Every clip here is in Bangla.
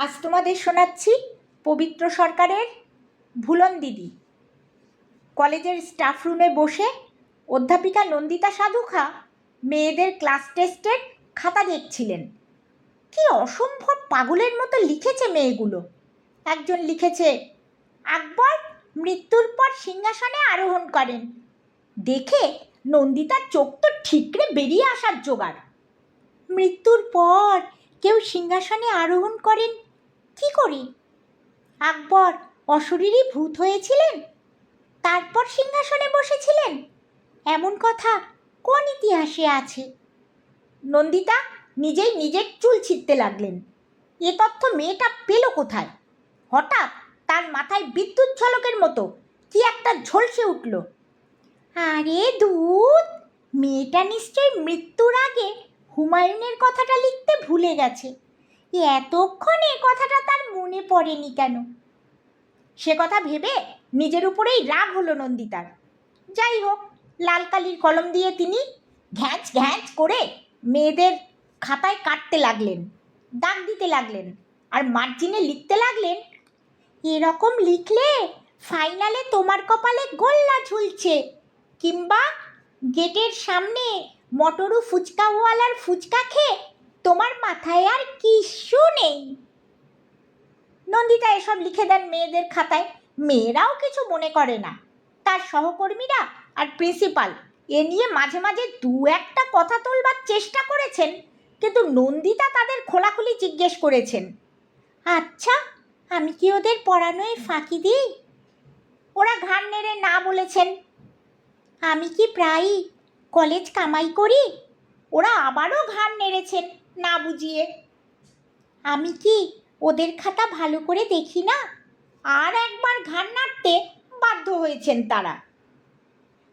আজ তোমাদের শোনাচ্ছি পবিত্র সরকারের ভুলন দিদি। কলেজের স্টাফ রুমে বসে অধ্যাপিকা নন্দিতা সাধুখা মেয়েদের ক্লাস টেস্টের খাতা দেখছিলেন। কি অসম্ভব পাগলের মতো লিখেছে মেয়েগুলো। একজন লিখেছে, আকবর মৃত্যুর পর সিংহাসনে আরোহণ করেন। দেখে নন্দিতার চোখ তো ঠিকরে বেরিয়ে আসার জোগাড়। মৃত্যুর পর কেউ সিংহাসনে আরোহণ করেন কি করে? আকবর অশরীরী ভূত হয়েছিলেন, তারপর সিংহাসনে বসেছিলেন, এমন কথা কোন ইতিহাসে আছে? নন্দিতা নিজেই নিজের চুল ছিঁড়তে লাগলেন। এ তথ্য মেয়েটা পেল কোথায়? হঠাৎ তার মাথায় বিদ্যুৎ ঝলকের মতো কি একটা ঝলসে উঠল। আরে ধুত, মেয়েটা নিশ্চয়ই মৃত্যুর আগে হুমায়ুনের কথাটা লিখতে ভুলে গেছে। এতক্ষণে কথাটা তার মনে পড়েনি কেন? সে কথা ভেবে নিজের উপরেই রাগ হলো নন্দিতার। যাই হোক, লাল কালির কলম দিয়ে তিনি ঘ্যাঁচ ঘ্যাঁচ করে মেয়েদের খাতায় কাটতে লাগলেন, দাগ দিতে লাগলেন, আর মার্জিনে লিখতে লাগলেন, এরকম লিখলে ফাইনালে তোমার কপালে গোল্লা ঝুলছে, কিংবা গেটের সামনে মটরু ফুচকাওয়ালার ফুচকা খেয়ে তোমার মাথায় আর কিচ্ছু নেই। নন্দিতা এসব লিখে দেন মেয়েদের খাতায়। মেয়েরাও কিছু মনে করে না। তার সহকর্মীরা আর প্রিন্সিপাল এ নিয়ে মাঝে মাঝে দু একটা কথা তোলবার চেষ্টা করেছেন, কিন্তু নন্দিতা তাদের খোলাখুলি জিজ্ঞেস করেছেন, আচ্ছা আমি কি ওদের পড়ানোয় ফাঁকি দিই? ওরা ঘাড় নেড়ে না বলেছেন। আমি কি প্রায়ই কলেজ কামাই করি? ওরা আবারও ঘাড় নেড়েছেন না বুঝিয়ে। আমি কি ওদের খাতা ভালো করে দেখি না? আর একবার ঘাড় নাড়তে বাধ্য হয়েছেন তারা।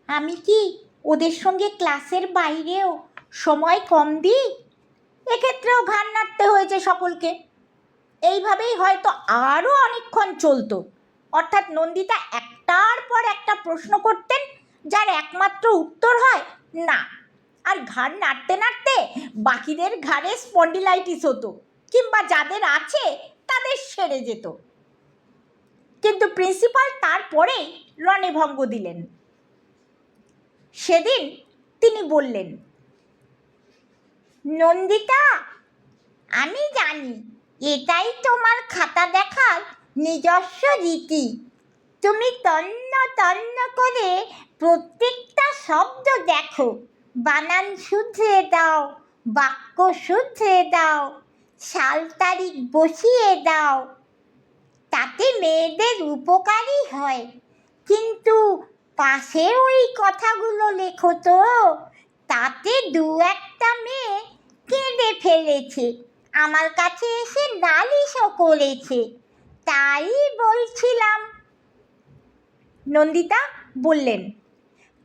আমি কি ওদের সঙ্গে ক্লাসের বাইরেও সময় কম দিই? এক্ষেত্রেও ঘাড় নাড়তে হয়েছে সকলকে। এইভাবেই হয়তো আরও অনেকক্ষণ চলতো। অর্থাৎ নন্দিতা একটার পর একটা প্রশ্ন করতেন, যার একমাত্র উত্তর হয় না, আর ঘাড় নাড়তে নাড়তে বাকিদের ঘাড়ে স্পন্ডিলাইটিস হতো, কিংবা যাদের আছে তাদের সেরে যেত। কিন্তু প্রিন্সিপাল তারপরেই রণভঙ্গ দিলেন। সেদিন তিনি বললেন, নন্দিতা, আমি জানি এটাই তোমার খাতা দেখার নিজস্ব রীতি। তুমি তন্ন তন্ন করে প্রত্যেকটা শব্দ দেখো, বানান শুধরে দাও, বাক্য শুধরে দাও, সাল তারিখ বসিয়ে দাও। তাতে মেয়েদের উপকারই হয়, কিন্তু পাশে ওই কথাগুলো লেখো তো, তাতে দু একটা মেয়ে কেঁদে ফেলেছে, আমার কাছে এসে নালিশও করেছে, তাই বলছিলাম। নন্দিতা বললেন,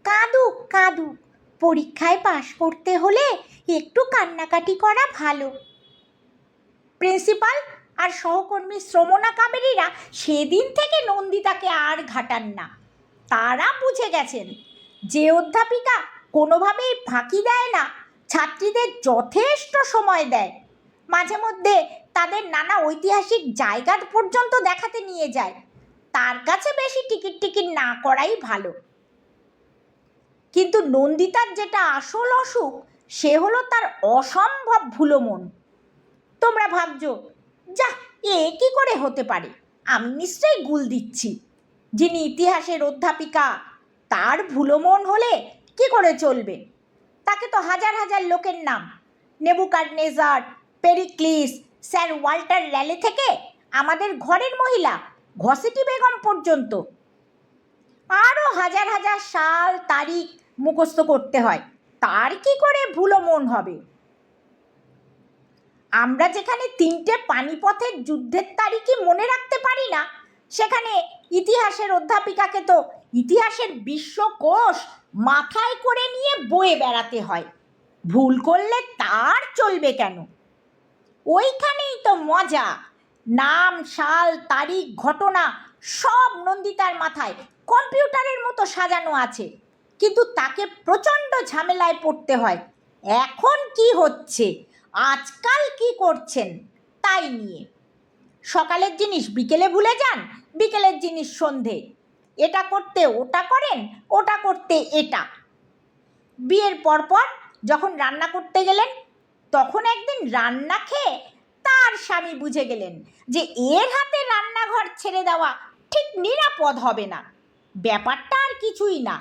কাঁদুক কাঁদুক, পরীক্ষায় পাশ করতে হলে একটু কান্নাকাটি করা ভালো। প্রিন্সিপাল আর সহকর্মী শ্রমণা কাবেরীরা সেদিন থেকে নন্দিতাকে আর ঘাটান না। তারা বুঝে গেছেন যে অধ্যাপিকা কোনোভাবেই ফাঁকি দেয় না, ছাত্রীদের যথেষ্ট সময় দেয়, মাঝে মধ্যে তাদের নানা ঐতিহাসিক জায়গা পর্যন্ত দেখাতে নিয়ে যায়, তার কাছে বেশি টিকিট না করাই ভালো। কিন্তু নন্দিতার যেটা আসল অসুখ, সে হলো তার অসম্ভব ভুলো মন। তোমরা ভাবছো, যা, এ কি করে হতে পারে? আমি নিশ্চয়ই গুল দিচ্ছি। যিনি ইতিহাসের অধ্যাপিকা, তার ভুলো মন হলে কি করে চলবে? তাকে তো হাজার হাজার লোকের নাম, নেবুকাডনেজার, পেরিক্লিস, স্যার ওয়াল্টার র্যালে থেকে আমাদের ঘরের মহিলা ঘসেটি বেগম পর্যন্ত আরও হাজার হাজার সাল তারিখ মুখস্থ করতে হয়। তার কি করে ভুলো মন হবে? আমরা যেখানে 3টে পানিপথের যুদ্ধের তারিখই মনে রাখতে পারি না, সেখানে ইতিহাসের অধ্যাপিকাকে তো ইতিহাসের বিশ্বকোষ মাথায় করে নিয়ে বয়ে বেড়াতে হয়। ভুল করলে তার চলবে কেন? ওইখানেই তো মজা। নাম, সাল, তারিখ, ঘটনা সব নন্দিতার মাথায় কম্পিউটারের মতো সাজানো আছে, কিন্তু তাকে প্রচণ্ড ঝামেলায় পড়তে হয় এখন কি হচ্ছে, আজকাল কি করছেন, তাই নিয়ে। সকালের জিনিস বিকেলে ভুলে যান, বিকেলের জিনিস সন্ধে। এটা করতে ওটা করেন, ওটা করতে এটা। বিয়ের পরপর যখন রান্না করতে গেলেন, তখন একদিন রান্না খেয়ে তার স্বামী বুঝে গেলেন যে এর হাতে রান্নাঘর ছেড়ে দেওয়া ঠিক নিরাপদ হবে না। ব্যাপারটা আর কিছুই না।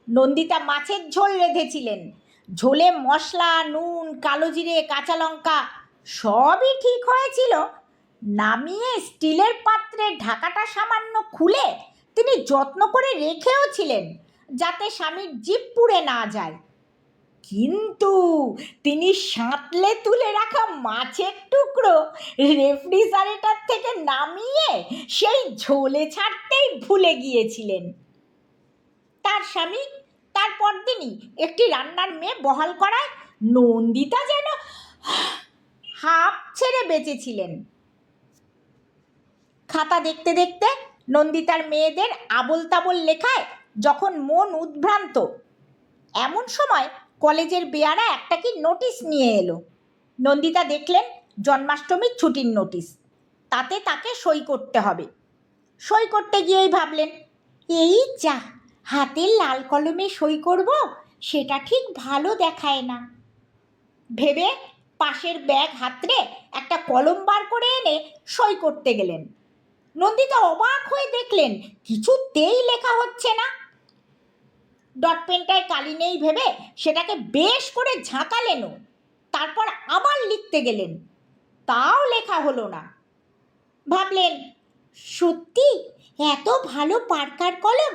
নন্দিতা মাছের ঝোল রেঁধেছিলেন। ঝোলে মশলা, নুন, কালো জিরে, কাঁচা লঙ্কা সবই ঠিক হয়েছিল। নামিয়ে স্টিলের পাত্রের ঢাকাটা সামান্য খুলে তিনি যত্ন করে রেখেও ছিলেন যাতে স্বামীর জিভ পুড়ে না যায়। কিন্তু তিনি সাঁতলে তুলে রাখা মাছের টুকরো রেফ্রিজারেটর থেকে নামিয়ে সেই ঝোলে ছাড়তেই ভুলে গিয়েছিলেন। তার স্বামী তার পরদিনই একটি রান্নার মেয়ে বহাল করায় নন্দিতা যেন হাঁপ ছেড়ে বেঁচেছিলেন। খাতা দেখতে দেখতে নন্দিতার মেয়েদের আবোল তাবোল লেখায় যখন মন উদ্ভ্রান্ত, এমন সময় কলেজের বেয়ারা একটা কি নোটিশ নিয়ে এলো। নন্দিতা দেখলেন জন্মাষ্টমীর ছুটির নোটিশ। তাতে তাকে সই করতে হবে। সই করতে গিয়েই ভাবলেন, এই যা, হাতের লাল কলমে সই করব সেটা ঠিক ভালো দেখায় না। ভেবে পাশের ব্যাগ হাতড়ে একটা কলম বার করে এনে সই করতে গেলেন। নন্দিতা অবাক হয়ে দেখলেন কিছুতেই লেখা হচ্ছে না। ডট পেনটায় কালি নেই ভেবে সেটাকে বেশ করে ঝাঁকালেনও। তারপর আবার লিখতে গেলেন, তাও লেখা হলো না। ভাবলেন, সত্যি এত ভালো পার্কার কলম,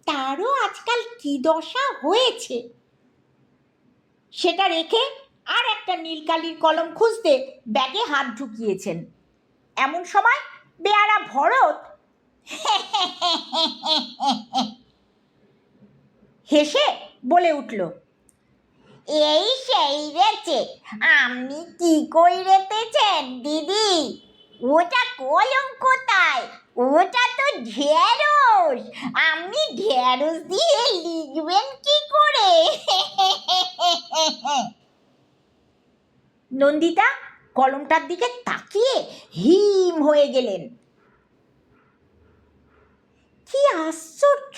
তারও আজকাল কি দশা হয়েছে। সেটা রেখে আর একটা নীল কালির কলম খুঁজতে ব্যাগে হাত ঢুকিয়েছেন। এমন সময় বেয়ারা ভরত হেসে বলে উঠল, এই সেই রেছে, আপনি কি কইরেতেছেন দিদি? ওটা কলম কোথায়? ওটা তো ঢেঁড়স। আপনি ঢেঁড়স দিয়ে লিখবেন কি করে? নন্দিতা কলমটার দিকে তাকিয়ে হিম হয়ে গেলেন। কি আশ্চর্য,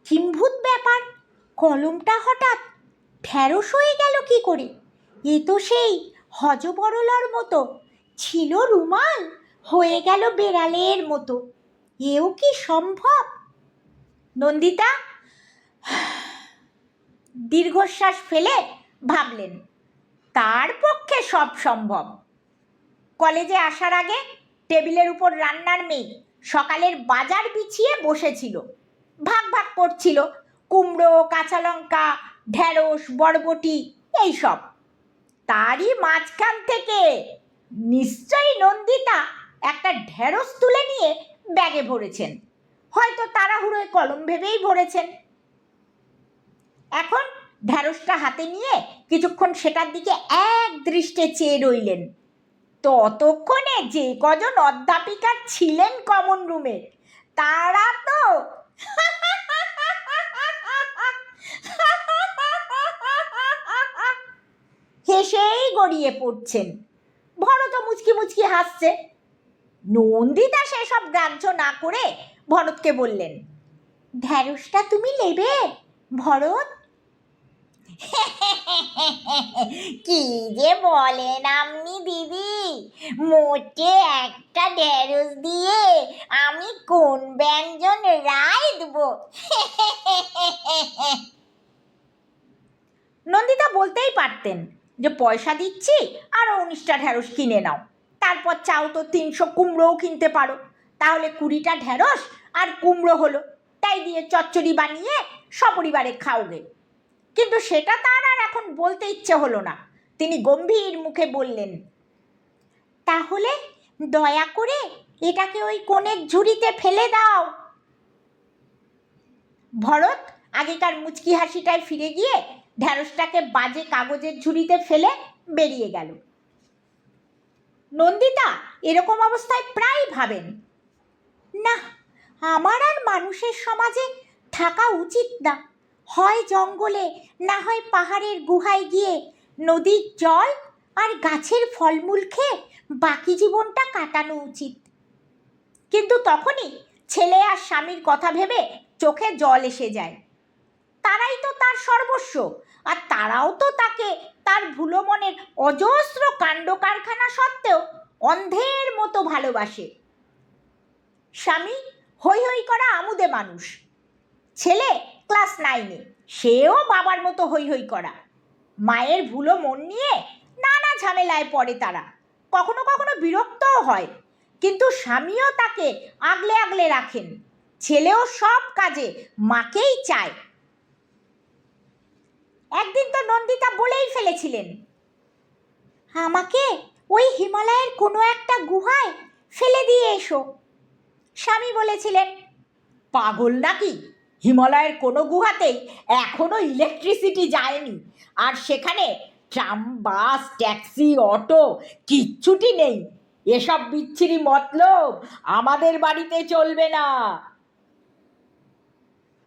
কিম্ভূত ব্যাপার! কলমটা হঠাৎ ঢেঁড়স হয়ে গেল কি করে? এ তো সেই হযবরলার মতো। ছিল রুমাল, হয়ে গেল বেড়ালের মতো। এও কি সম্ভব? নন্দিতা দীর্ঘশ্বাস ফেলে ভাবলেন, তার পক্ষে সব সম্ভব। কলেজে আসার আগে টেবিলের উপর রান্নার মেয়ে সকালের বাজার বিছিয়ে বসেছিল। ভাগ ভাগ করছিল কুমড়ো, কাঁচা লঙ্কা, ঢেঁড়স, বরবটি এইসব। তারই মাঝখান থেকে নিশ্চয়ই নন্দিতা একটা ঢেঁড়স তুলে নিয়ে ব্যাগে ভরেছেন। হয়তো তাড়াহুড়োয় কলম ভেবেই ভরেছেন। এখন ঢেঁড়সটা হাতে নিয়ে কিছুক্ষণ সেটার দিকে এক দৃষ্টে চেয়ে রইলেন। ততক্ষণে যে কজন অধ্যাপিকা ছিলেন কমন রুমে, তারা তো হেসেই গড়িয়ে পড়ছেন। ভরত মুচকি মুচকি হাসছে। নন্দিতা সেসব গ্রাহ্য না করে ভরতকে বললেন, ঢেঁড়সটা তুমি নেবে ভরত? কি যে বলেন আপনি দিদি, মোটে একটা ঢেঁড়স দিয়ে আমি কোন ব্যঞ্জন রাঁধব? নন্দিতা বলতেই পারতেন যে পয়সা দিচ্ছি আর 19টা ঢেঁড়স কিনে নাও, তারপর চাও তো 300 কুমড়োও কিনতে পারো, তাহলে 20টা ঢেঁড়স আর কুমড়ো হলো, তাই দিয়ে চচ্চড়ি বানিয়ে সপরিবারে খাওগে। কিন্তু সেটা তার আর এখন বলতে ইচ্ছে হলো না। তিনি গম্ভীর মুখে বললেন, তাহলে দয়া করে এটাকে ওই কোণের ঝুড়িতে ফেলে দাও। ভরত আগেকার মুচকি হাসিটায় ফিরে গিয়ে ঢেঁড়সটাকে বাজে কাগজের ঝুড়িতে ফেলে বেরিয়ে গেল। নন্দিতা এরকম অবস্থায় প্রায় ভাবেন, না, আমার আর মানুষের সমাজে থাকা উচিত না। হয় জঙ্গলে, না হয় পাহাড়ের গুহায় গিয়ে নদীর জল আর গাছের ফলমূল খেয়ে বাকি জীবনটা কাটানো উচিত। কিন্তু তখনই ছেলে আর স্বামীর কথা ভেবে চোখে জল এসে যায়। তারাই তো তার সর্বস্ব, আর তারাও তো তাকে তার ভুলো মনের অজস্র কাণ্ড কারখানা সত্ত্বেও অন্ধের মতো ভালোবাসে। স্বামী হৈ হৈ করা আমুদে মানুষ, ছেলে ক্লাস 9-এ, সেও বাবার মতো হৈ হৈ করা। মায়ের ভুলো মন নিয়ে নানা ঝামেলায় পড়ে তারা, কখনো কখনো বিরক্তও হয়, কিন্তু স্বামীও তাকে আগলে আগলে রাখেন। ছেলেও সব কাজে মাকেই চায়। একদিন তো নন্দিতা বলেই ফেলেছিলেন, আমাকে ওই হিমালয়ের কোনো একটা গুহায় ফেলে দিয়ে এসো। স্বামী বলেছিলেন, পাগল নাকি, হিমালয়ের কোনো গুহাতেই এখনো ইলেকট্রিসিটি যায়নি, আর সেখানে ট্রাম, বাস, ট্যাক্সি, অটো কিচ্ছুটি নেই। এসব বিচ্ছিরি মতলব আমাদের বাড়িতে চলবে না।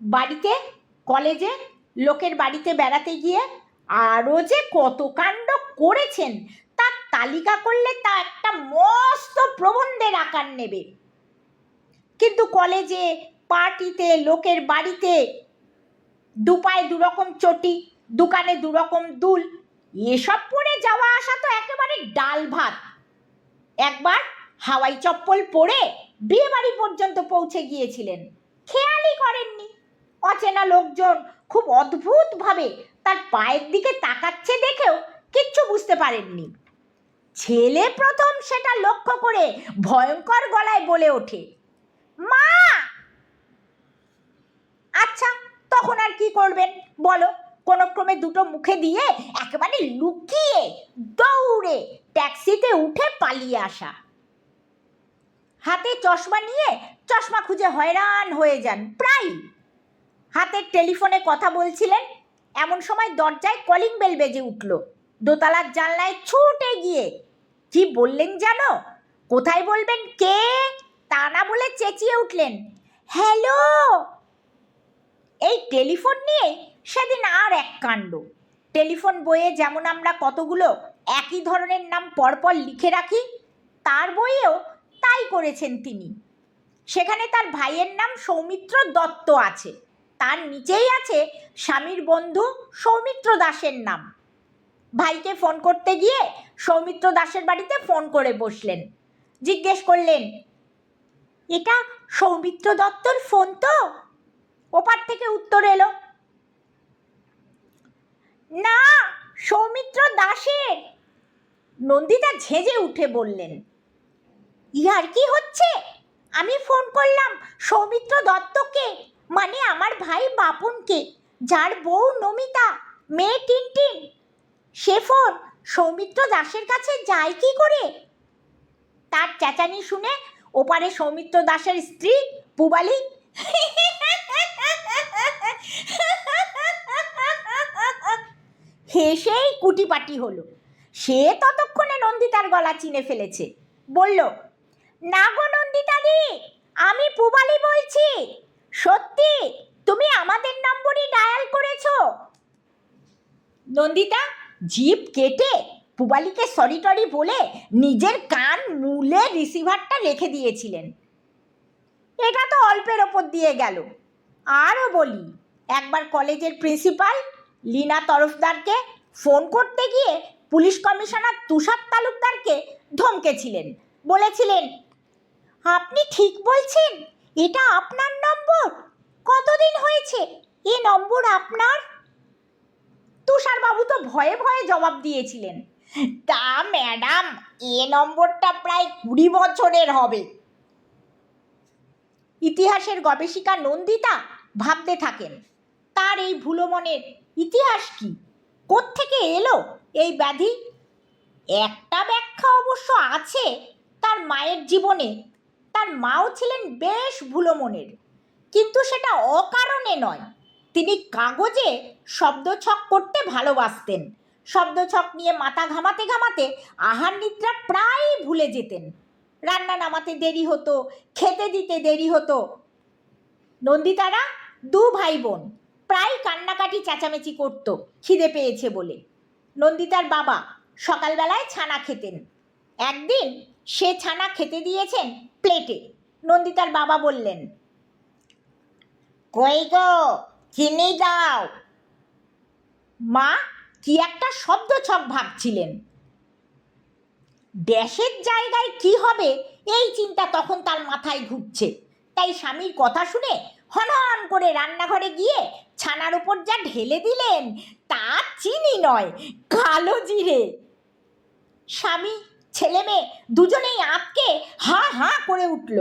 বাড়িতে, কলেজে, লোকের বাড়িতে বেড়াতে গিয়ে আরও যে কত কাণ্ড করেছেন তার তালিকা করলে তা একটা মস্ত প্রবন্ধের আকার নেবে। কিন্তু কলেজে, পার্টিতে, লোকের বাড়িতে দুপায়ে দুরকম চটি, দোকানে দুরকম দুল, এসব পরে যাওয়া আসা তো একেবারে ডাল ভাত। একবার হাওয়াই চপ্পল পরে বিয়ে বাড়ি পর্যন্ত পৌঁছে গিয়েছিলেন, খেয়ালই করেননি। অচেনা লোকজন খুব অদ্ভুতভাবে তার পায়ের দিকে তাকাচ্ছে দেখেও কিচ্ছু বুঝতে পারেননি। ছেলে প্রথম সেটা লক্ষ্য করে ভয়ঙ্কর গলায় বলে ওঠে, মা। আচ্ছা, তখন আর কি করবেন বলো? কোনো ক্রমে দুটো মুখে দিয়ে একেবারে লুকিয়ে দৌড়ে ট্যাক্সিতে উঠে পালিয়ে আসা। হাতে চশমা নিয়ে চশমা খুঁজে হয়রান হয়ে যান প্রায়। হাতের টেলিফোনে কথা বলছিলেন, এমন সময় দরজায় কলিং বেল বেজে উঠল। দোতলার জানলায় ছুটে গিয়ে কি বললেন জানো? কোথায় বলবেন কে তা না বলে চেঁচিয়ে উঠলেন, হ্যালো। এই টেলিফোন নিয়ে সেদিন আর এক কাণ্ড। টেলিফোন বইয়ে যেমন আমরা কতগুলো একই ধরনের নাম পরপর লিখে রাখি, তার বইয়েও তাই করেছেন তিনি। সেখানে তার ভাইয়ের নাম সৌমিত্র দত্ত আছে, তার নিচেই আছে স্বামীর বন্ধু সৌমিত্র দাসের নাম। ভাইকে ফোন করতে গিয়ে সৌমিত্র দাসের বাড়িতে ফোন করে বসলেন। জিজ্ঞেস করলেন, এটা সৌমিত্র দত্তর ফোন তো? ওপার থেকে উত্তর এলো, না, সৌমিত্র দাসের। নন্দিতা ঝেঁঝে উঠে বললেন, ইহার কি হচ্ছে? আমি ফোন করলাম সৌমিত্র দত্তকে, মানে আমার ভাই বাপনকে, যার বউ নমিতা, মেয়ে টিনটিন। সে ফোন সৌমিত্র দাসের কাছে যায় কি করে? তার চেঁচানি শুনে ওপারে সৌমিত্র দাসের স্ত্রী পুবালি হেসেই কুটিপাটি হলো। সে ততক্ষণে নন্দিতার গলা চিনে ফেলেছে। বলল, না গো নন্দিতাদি, আমি পুবালি বলছি। সত্যি তুমি আমাদের নম্বরই ডায়াল করেছো? নন্দিতা জিভ কেটে পুবালিকে সরি টরি বলে নিজের কান মুলে রিসিভারটা রেখে দিয়েছিলেন। এটা তো অল্পের ওপর দিয়ে গেল। আরও বলি, একবার কলেজের প্রিন্সিপাল লীনা তরফদারকে ফোন করতে গিয়ে পুলিশ কমিশনার তুষার তালুকদারকে ধমকেছিলেন। বলেছিলেন, আপনি ঠিক বলছেন, এটা আপনার নম্বর? কতদিন হয়েছে এ নম্বর আপনার? তুষারবাবু তো ভয়ে ভয়ে জবাব দিয়েছিলেন, তা ম্যাডাম, এ নম্বরটা প্রায় 20 বছরের হবে। ইতিহাসের গবেষিকা নন্দিতা ভাবতে থাকেন, তার এই ভুলো মনের ইতিহাস কি, কোত্থেকে এলো এই ব্যাধি? একটা ব্যাখ্যা অবশ্য আছে তার মায়ের জীবনে। তার মাও ছিলেন বেশ ভুলো মনের, কিন্তু সেটা অকারণে নয়। তিনি কাগজে শব্দছক করতে ভালোবাসতেন। শব্দছক নিয়ে মাথা ঘামাতে ঘামাতে আহার নিদ্রা প্রায় ভুলে যেতেন। রান্না নামাতে দেরি হতো, খেতে দিতে দেরি হতো। নন্দিতারা 2 ভাই বোন প্রায় কান্নাকাটি চেঁচামেচি করত খিদে পেয়েছে বলে। নন্দিতার বাবা সকালবেলায় ছানা খেতেন। একদিন সে ছানা খেতে দিয়েছেন প্লেটে, নন্দিতার বাবা বললেন, কই গো, চিনি দাও। মা কি একটা শব্দ ছক ভাবছিলেন। ড্যাশের জায়গায় কি হবে এই চিন্তা তখন তার মাথায় ঘুরছে। তাই স্বামীর কথা শুনে হনহন করে রান্নাঘরে গিয়ে ছানার উপর যা ঢেলে দিলেন তা চিনি নয়, কালো জিরে। স্বামী ছেলে মেয়ে দুজনেই আঁতকে হাঁ হাঁ করে উঠল।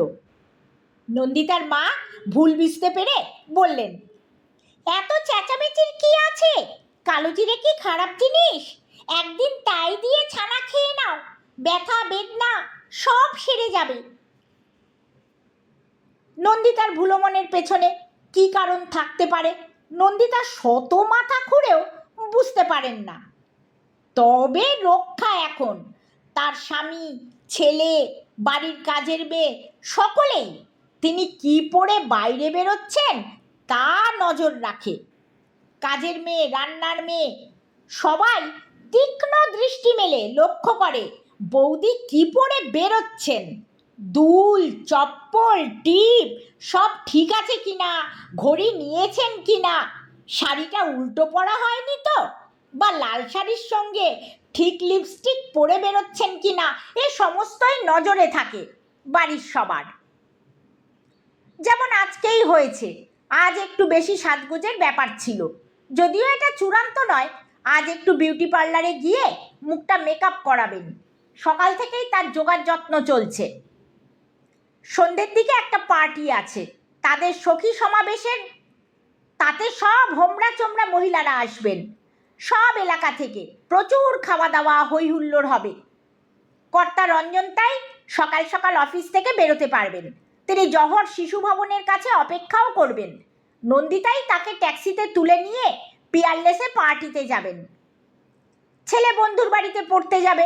নন্দিতার মা ভুল বুঝতে পেরে বললেন, এত চেঁচামেচির কি আছে? কালো জিরে কি খারাপ জিনিস? একদিন তাই দিয়ে ছানা খেয়ে নাও, ব্যথা বেদনা সব সেরে যাবে। নন্দিতার ভুলো মনের পেছনে কি কারণ থাকতে পারে নন্দিতা শত মাথা খুঁড়েও বুঝতে পারেন না। তবে রক্ষা এখন তার স্বামী, ছেলে, বাড়ির কাজের মেয়ে সকলেই তিনি কি পরে বাইরে বেরোচ্ছেন তা নজর রাখে। কাজের মেয়ে, রান্নার মেয়ে সবাই তীক্ষ্ণ দৃষ্টি মেলে লক্ষ্য করে বৌদি কি পরে বেরোচ্ছেন। দুল, চপ্পল, টিপ সব ঠিক আছে কিনা, ঘড়ি নিয়েছেন কিনা, শাড়িটা উল্টো পরা হয়নি তো, বা লাল শাড়ির সঙ্গে ঠিক লিপস্টিক পরে বেরোচ্ছেন কিনা, এ সমস্তই নজরে থাকে বাড়ির সবার। যেমন আজকেই হয়েছে, আজ একটু বেশি সাজগোজের ব্যাপার ছিল। যদিও এটা চূড়ান্ত নয়, আজ একটু বিউটি পার্লারে গিয়ে মুখটা মেকআপ করাবেন। সকাল থেকেই তার জোগাড় যত্ন চলছে। সন্ধ্যের দিকে একটা পার্টি আছে, তাদের সখী সমাবেশের, তাতে সব হোমরা চোমরা মহিলারা আসবেন। সব এলাকা থেকে প্রচুর খাওয়া দাওয়া হই হুল্লোড় হবে। কর্তা রঞ্জন তাই সকাল সকাল অফিস থেকে বেরোতে পারবেন। তিনি জহর শিশু ভবনের কাছে অপেক্ষাও করবেন। নন্দিতাই তাকে ট্যাক্সিতে তুলে নিয়ে পিয়ারলেসে পার্টিতে যাবেন। ছেলে বন্ধুর বাড়িতে পড়তে যাবে,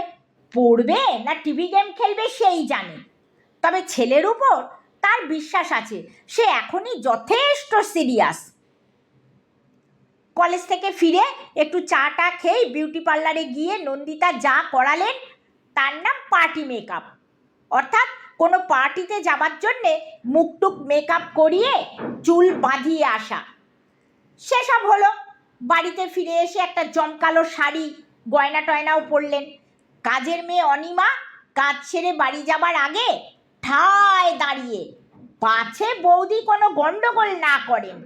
পড়বে না টিভি গেম খেলবে সেই জানে। তবে ছেলের উপর তার বিশ্বাস আছে, সে এখনই যথেষ্ট সিরিয়াস। কলেজ থেকে ফিরে একটু চাটা খেয়ে বিউটি পার্লারে গিয়ে নন্দিতা যা করালেন তার নাম পার্টি মেকআপ, অর্থাৎ কোনো পার্টিতে যাবার জন্যে মুখটুক মেকআপ করিয়ে চুল বাঁধিয়ে আসা। সেসব হলো। বাড়িতে ফিরে এসে একটা জমকালো শাড়ি, গয়না টয়নাও পরলেন। কাজের মেয়ে অনিমা কাজ ছেড়ে বাড়ি যাবার আগে ঠায় দাঁড়িয়ে, পাছে বৌদি কোনো গন্ডগোল না করেন।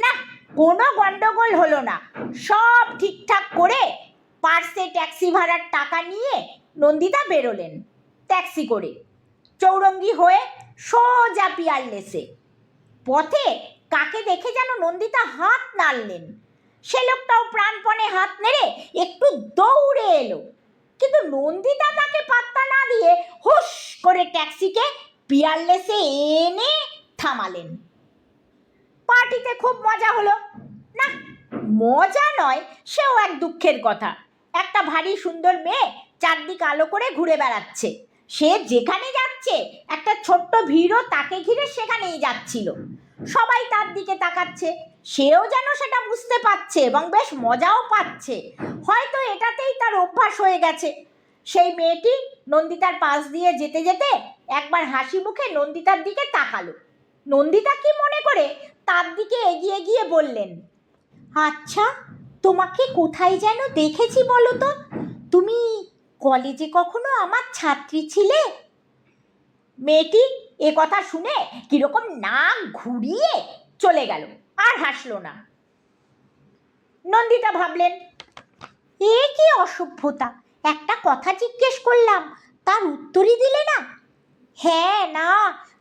না, কোনো গন্ডগোল হলো না। সব ঠিকঠাক করে পার্সে ট্যাক্সি ভাড়ার টাকা নিয়ে নন্দিতা বেরোলেন ট্যাক্সি করে। চৌরঙ্গি হয়ে সোজা পিয়ারলেসে। পথে কাকে দেখে যেন নন্দিতা হাত নাড়লেন। সে লোকটাও প্রাণপণে হাত নেড়ে একটু দৌড়ে এলো, কিন্তু নন্দিতা তাকে পাত্তা না দিয়ে হুশ করে ট্যাক্সিকে পিয়ারলেসে এনে থামালেন। পার্টিতে খুব মজা হলো। না, মজা নয়, সেও এক দুঃখের কথা। একটা ভারী সুন্দর মেয়ে চারদিক আলো করে ঘুরে বেড়াচ্ছে। সে যেখানে যাচ্ছে একটা ছোট্ট ভিড়ও তাকে ঘিরে সেখানেই যাচ্ছিল। সবাই তার দিকে তাকাচ্ছে, সেও যেন সেটা বুঝতে পারছে এবং বেশ মজাও পাচ্ছে। হয়তো এটাতেই তার অভ্যাস হয়ে গেছে। সেই মেয়েটি নন্দিতার পাশ দিয়ে যেতে যেতে একবার হাসি মুখে নন্দিতার দিকে তাকালো। নন্দিতা কি মনে করে তার দিকে এগিয়ে গিয়ে বললেন, আচ্ছা, তোমাকে কোথায় যেন দেখেছি বলো তো? তুমি কলেজে কখনো আমার ছাত্রী ছিলে? মেয়েটি এ কথা শুনে কিরকম নাক ঘুরিয়ে চলে গেল, আর হাসলো না। নন্দিতা ভাবলেন, এ কি অসভ্যতা! একটা কথা জিজ্ঞেস করলাম, তার উত্তরই দিলে না। হ্যাঁ, না,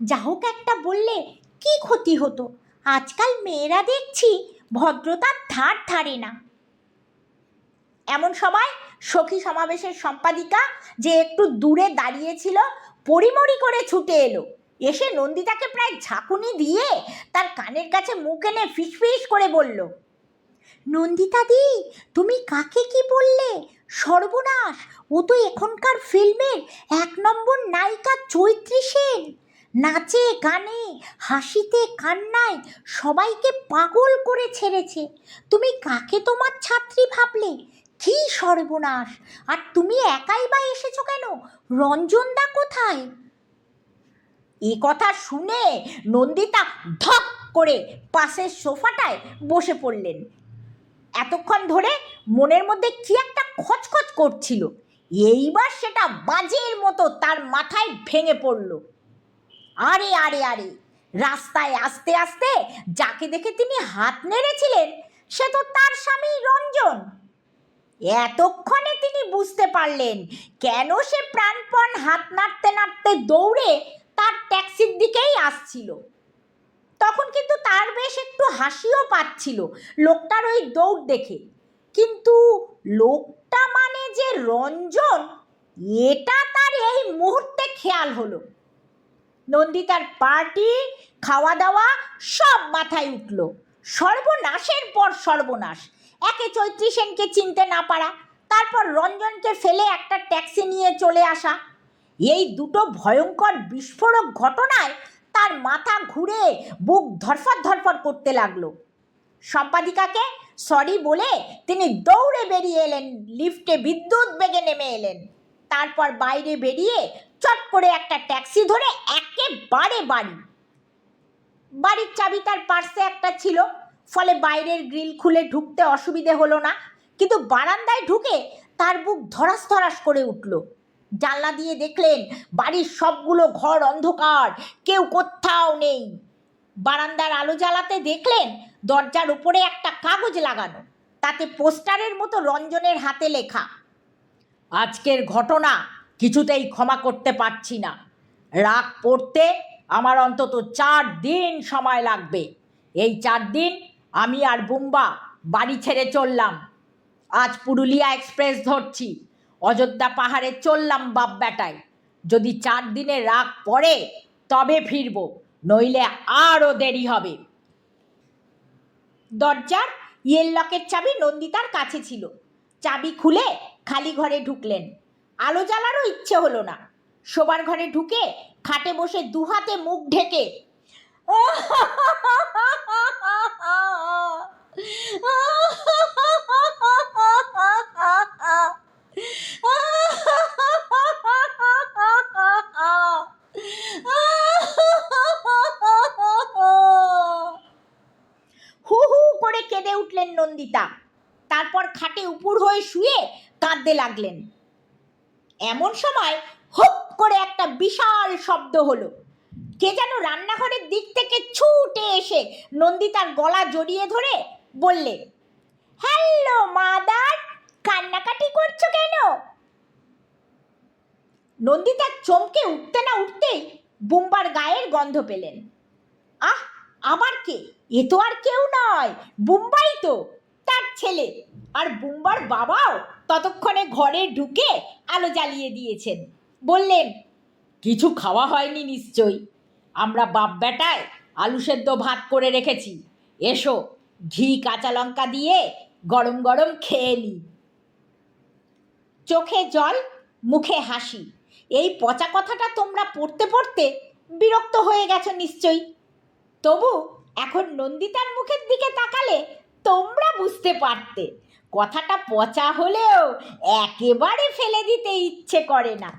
যা হোক একটা বললে কি ক্ষতি হতো? আজকাল মেয়েরা দেখছি ভদ্রতার ধার ধারে না। এমন সময় সখী সমাবেশের সম্পাদিকা, যে একটু দূরে দাঁড়িয়েছিল, পরিমরি করে ছুটে এলো। এসে নন্দিতাকে প্রায় ঝাঁকুনি দিয়ে তার কানের কাছে মুখ এনে ফিসফিস করে বলল, নন্দিতাদি, তুমি কাকে কি বললে? সর্বনাশ! ও তো এখনকার ফিল্মের 1 নম্বর নায়িকা চৈত্রী সেন। নাচে গানে হাসিতে কান্নায় সবাইকে পাগল করে ছেড়েছে। তুমি কাকে তোমার ছাত্রী ভাবলে? কি সর্বনাশ! আর তুমি একাই বা এসেছো কেন? রঞ্জনদা কোথায়? এ কথা শুনে নন্দিতা ধপ করে পাশের সোফাটায় বসে পড়লেন। এতক্ষণ ধরে মনের মধ্যে কি একটা খচখচ করছিল, এইবার সেটা বাজের মতো তার মাথায় ভেঙে পড়ল। আরে আরে আরে, রাস্তায় আসতে আসতে যাকে দেখে তিনি হাত নেড়েছিলেন সে তো তার স্বামী রঞ্জন। এতক্ষণে তিনি বুঝতে পারলেন কেন সে প্রাণপণ হাত নাড়তে নাড়তে দৌড়ে তার ট্যাক্সির দিকেই আসছিল। তখন কিন্তু তার বেশ একটু হাসিও পাচ্ছিল লোকটার ওই দৌড় দেখে, কিন্তু লোকটা মানে যে রঞ্জন এটা তার এই মুহূর্তে খেয়াল হলো। নন্দিতার পার্টি, খাওয়া দাওয়া সব মাথায় উঠল। সর্বনাশের পর সর্বনাশ, একে চৈত্রী সেনকে চিনতে না পারা, তারপর রঞ্জনকে ফেলে একটা ট্যাক্সি নিয়ে চলে আসা, এই দুটো ভয়ঙ্কর বিস্ফোরক ঘটনায় তার মাথা ঘুরে বুক ধরফর ধরফর করতে লাগলো। সম্পাদিকাকে সরি বলে তিনি দৌড়ে বেরিয়ে এলেন, লিফটে বিদ্যুৎ বেগে নেমে এলেন। তারপর বাইরে বেরিয়ে চট করে একটা ট্যাক্সি ধরে একেবারে বাড়ির চাবি তার পার্সে একটা ছিল, ফলে বাইরের গ্রিল খুলে ঢুকতে অসুবিধে হলো না, কিন্তু বারান্দায় ঢুকে তার বুক ধরাস ধরাস করে উঠল। জানলা দিয়ে দেখলেন বাড়ির সবগুলো ঘর অন্ধকার, কেউ কোথাও নেই। বারান্দার আলো জ্বালাতে দেখলেন দরজার উপরে একটা কাগজ লাগানো, তাতে পোস্টারের মতো রঞ্জনের হাতে লেখা, আজকের ঘটনা কিছুতেই ক্ষমা করতে পারছি না, রাগ পড়তে আমার অন্তত 4 দিন সময় লাগবে। এই 4 দিন আমি আর বুম্বা বাড়ি ছেড়ে চললাম। আজ পুরুলিয়া এক্সপ্রেস ধরছি, অযোধ্যা পাহাড়ে চললাম বাপ বেটায়। যদি 4 দিনে রাগ পড়ে তবে ফিরব, নইলে আরও দেরি হবে। দরজার ইয়েল লকের চাবি নন্দিতার কাছে ছিল। চাবি খুলে খালি ঘরে ঢুকলেন। আলো জ্বালারও ইচ্ছে হলো না। শোবার ঘরে ঢুকে খাটে বসে দুহাতে মুখ ঢেকে হু হু করে কেঁদে উঠলেন নন্দিতা। তারপর খাটে উপুর হয়ে শুয়ে কাঁদতে লাগলেন। এমন সময় হুপ করে একটা বিশাল শব্দ হলো। কে যেন রান্নাঘরের দিক থেকে ছুটে এসে নন্দিতার গলা জড়িয়ে ধরে বললে, হ্যালো মাদার, কান্নাকাটি করছো কেন? নন্দিতা চমকে উঠতে না উঠতেই বুম্বার গায়ের গন্ধ পেলেন। আহ, আবার কে? এ তো আর কেউ নয়, বুম্বাই তো, তার ছেলে। আর বুম্বার বাবাও ততক্ষণে ঘরে ঢুকে আলো জ্বালিয়ে দিয়েছেন। বললেন, কিছু খাওয়া হয়নি নিশ্চয়ই, আমরা বাপ বেটায় আলু সেদ্ধ ভাত করে রেখেছি, এসো ঘি কাঁচা লঙ্কা দিয়ে গরম গরম খেয়ে নি। চোখে জল, মুখে হাসি, এই পচা কথাটা তোমরা পড়তে পড়তে বিরক্ত হয়ে গেছো নিশ্চয়ই। তবু এখন নন্দিতার মুখের দিকে তাকালে তোমরা বুঝতে পারতে কথাটা পচা হলেও একেবারে ফেলে দিতে ইচ্ছে করে না।